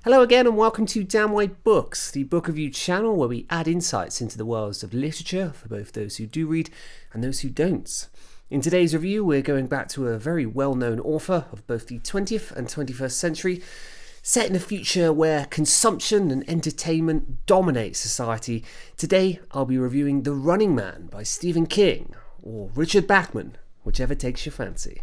Hello again and welcome to Danwhitebooks, the book review channel where we add insights into the worlds of literature for both those who do read and those who don't. In today's review we're going back to a very well-known author of both the 20th and 21st century, set in a future where consumption and entertainment dominate society. Today I'll be reviewing The Running Man by Stephen King, or Richard Bachman, whichever takes your fancy.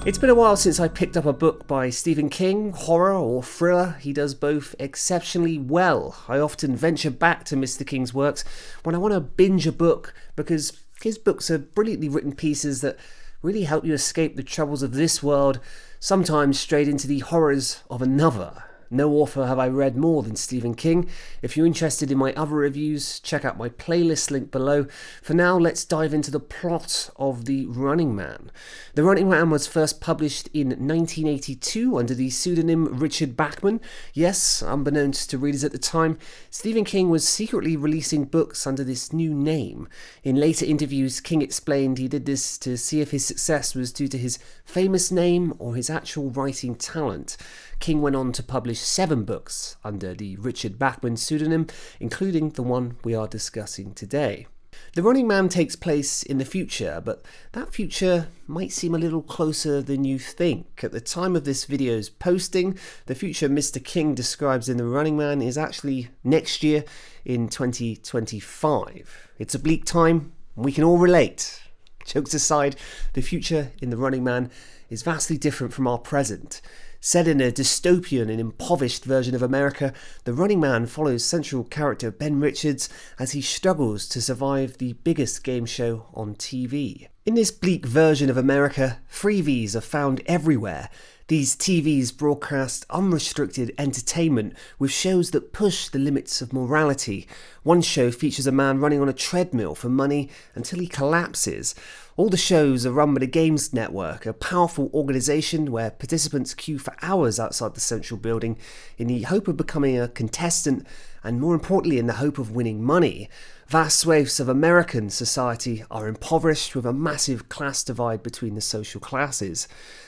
It's been a while since I picked up a book by Stephen King, horror or thriller. He does both exceptionally well. I often venture back to Mr. King's works when I want to binge a book because his books are brilliantly written pieces that really help you escape the troubles of this world, sometimes straight into the horrors of another. No author have I read more than Stephen King. If you're interested in my other reviews, check out my playlist link below. For now, let's dive into the plot of The Running Man. The Running Man was first published in 1982 under the pseudonym Richard Bachman. Yes, unbeknownst to readers at the time, Stephen King was secretly releasing books under this new name. In later interviews, King explained he did this to see if his success was due to his famous name or his actual writing talent. King went on to publish 7 books under the Richard Bachman pseudonym, including the one we are discussing today. The Running Man takes place in the future, but that future might seem a little closer than you think. At the time of this video's posting, the future Mr. King describes in The Running Man is actually next year in 2025. It's a bleak time, and we can all relate. Jokes aside, the future in The Running Man is vastly different from our present. Set in a dystopian and impoverished version of America, The Running Man follows central character Ben Richards as he struggles to survive the biggest game show on TV. In this bleak version of America, freebies are found everywhere. These TVs broadcast unrestricted entertainment with shows that push the limits of morality. One show features a man running on a treadmill for money until he collapses. All the shows are run by the Games Network, a powerful organisation where participants queue for hours outside the central building in the hope of becoming a contestant and, more importantly, in the hope of winning money. Vast swathes of American society are impoverished with a massive class divide between the social classes.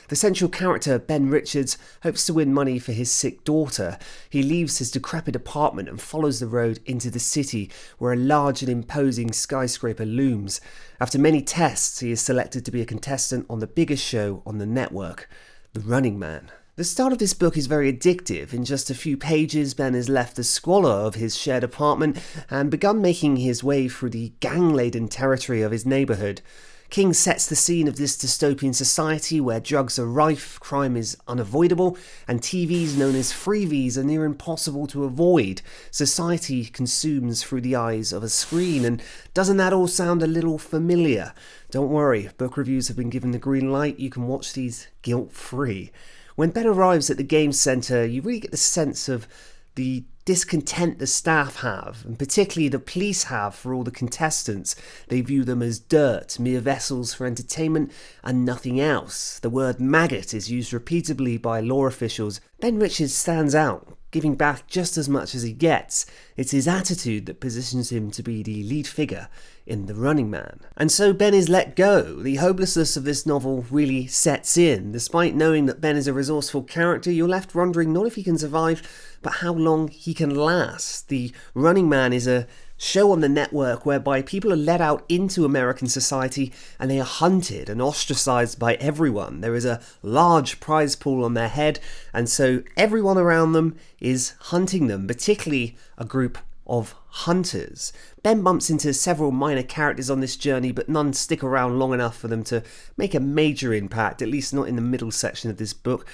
The central character, Ben Richards, hopes to win money for his sick daughter. He leaves his decrepit apartment and follows the road into the city, where a large and imposing skyscraper looms. After many tests, he is selected to be a contestant on the biggest show on the network, The Running Man. The start of this book is very addictive. In just a few pages, Ben has left the squalor of his shared apartment and begun making his way through the gang-laden territory of his neighbourhood. King sets the scene of this dystopian society where drugs are rife, crime is unavoidable, and TVs known as freebies are near impossible to avoid. Society consumes through the eyes of a screen, and doesn't that all sound a little familiar? Don't worry, book reviews have been given the green light. You can watch these guilt-free. When Ben arrives at the Games Centre, you really get the sense of the discontent the staff have, and particularly the police have for all the contestants. They view them as dirt, mere vessels for entertainment and nothing else. The word maggot is used repeatedly by law officials. Ben Richards stands out, giving back just as much as he gets. It's his attitude that positions him to be the lead figure in The Running Man. And so Ben is let go. The hopelessness of this novel really sets in. Despite knowing that Ben is a resourceful character, you're left wondering not if he can survive, but how long he can last. The Running Man is a show on the network whereby people are let out into American society and they are hunted and ostracized by everyone. There is a large prize pool on their head, and so everyone around them is hunting them, particularly a group of hunters. Ben bumps into several minor characters on this journey, but none stick around long enough for them to make a major impact, at least not in the middle section of this book.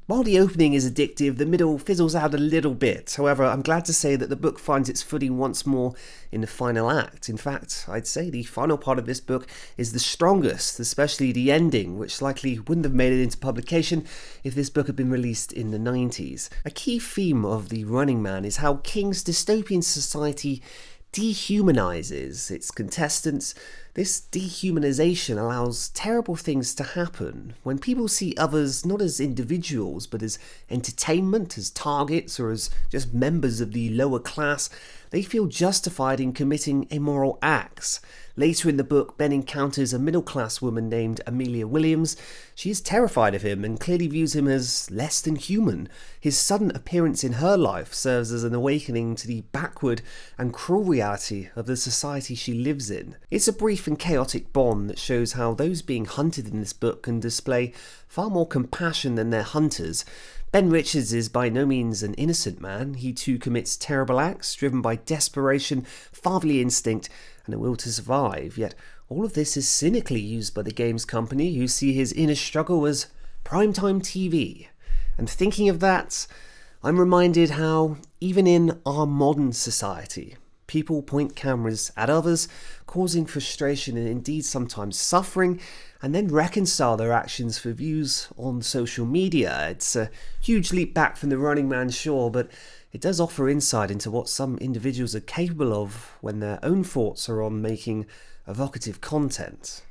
While the opening is addictive, the middle fizzles out a little bit. However, I'm glad to say that the book finds its footing once more in the final act. In fact, I'd say the final part of this book is the strongest, especially the ending, which likely wouldn't have made it into publication if this book had been released in the 90s. A key theme of The Running Man is how King's dystopian society dehumanizes its contestants. This dehumanization allows terrible things to happen. When people see others not as individuals but as entertainment, as targets, or as just members of the lower class, they feel justified in committing immoral acts. Later in the book, Ben encounters a middle-class woman named Amelia Williams. She is terrified of him and clearly views him as less than human. His sudden appearance in her life serves as an awakening to the backward and cruel reality of the society she lives in. It's a brief and chaotic bond that shows how those being hunted in this book can display far more compassion than their hunters. Ben Richards is by no means an innocent man. He too commits terrible acts driven by desperation, fatherly instinct, and a will to survive. Yet all of this is cynically used by the games company, who see his inner struggle as primetime TV. And thinking of that, I'm reminded how, even in our modern society, people point cameras at others, causing frustration and indeed sometimes suffering, and then reconcile their actions for views on social media. It's a huge leap back from The Running Man, sure, but it does offer insight into what some individuals are capable of when their own thoughts are on making evocative content.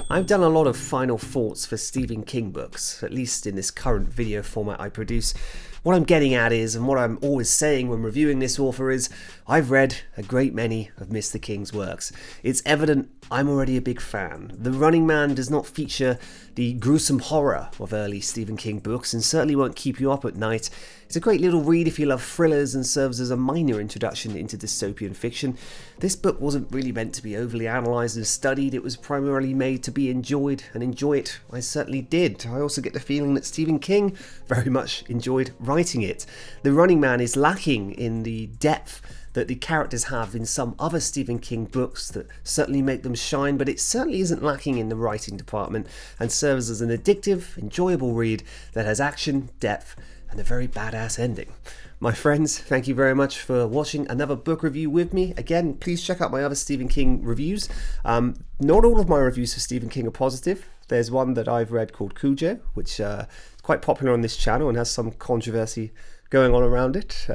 I've done a lot of final thoughts for Stephen King books, at least in this current video format I produce. What I'm getting at is, and what I'm always saying when reviewing this author is, I've read a great many of Mr. King's works. It's evident I'm already a big fan. The Running Man does not feature the gruesome horror of early Stephen King books and certainly won't keep you up at night. It's a great little read if you love thrillers and serves as a minor introduction into dystopian fiction. This book wasn't really meant to be overly analysed and studied. It was primarily made to be enjoyed, and enjoy it I certainly did. I also get the feeling that Stephen King very much enjoyed writing it. The Running Man is lacking in the depth that the characters have in some other Stephen King books that certainly make them shine, but it certainly isn't lacking in the writing department and serves as an addictive, enjoyable read that has action, depth, and a very badass ending. My friends, thank you very much for watching another book review with me. Again, please check out my other Stephen King reviews. Not all of my reviews for Stephen King are positive. There's one that I've read called Cujo, which is quite popular on this channel and has some controversy going on around it.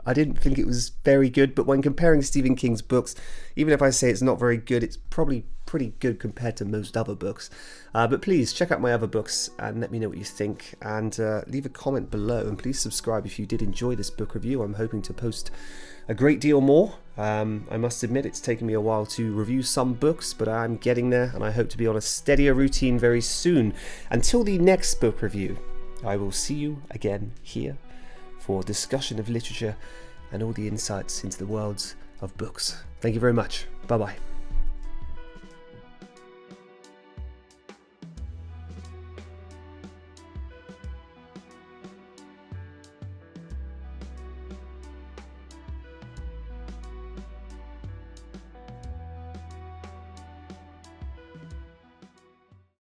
I didn't think it was very good, but when comparing Stephen King's books, even if I say it's not very good, it's probably pretty good compared to most other books. But please check out my other books and let me know what you think, and leave a comment below, and please subscribe if you did enjoy this book review. I'm hoping to post a great deal more. I must admit it's taken me a while to review some books, but I'm getting there, and I hope to be on a steadier routine very soon. Until the next book review, I will see you again here for discussion of literature and all the insights into the worlds of books. Thank you very much. Bye bye.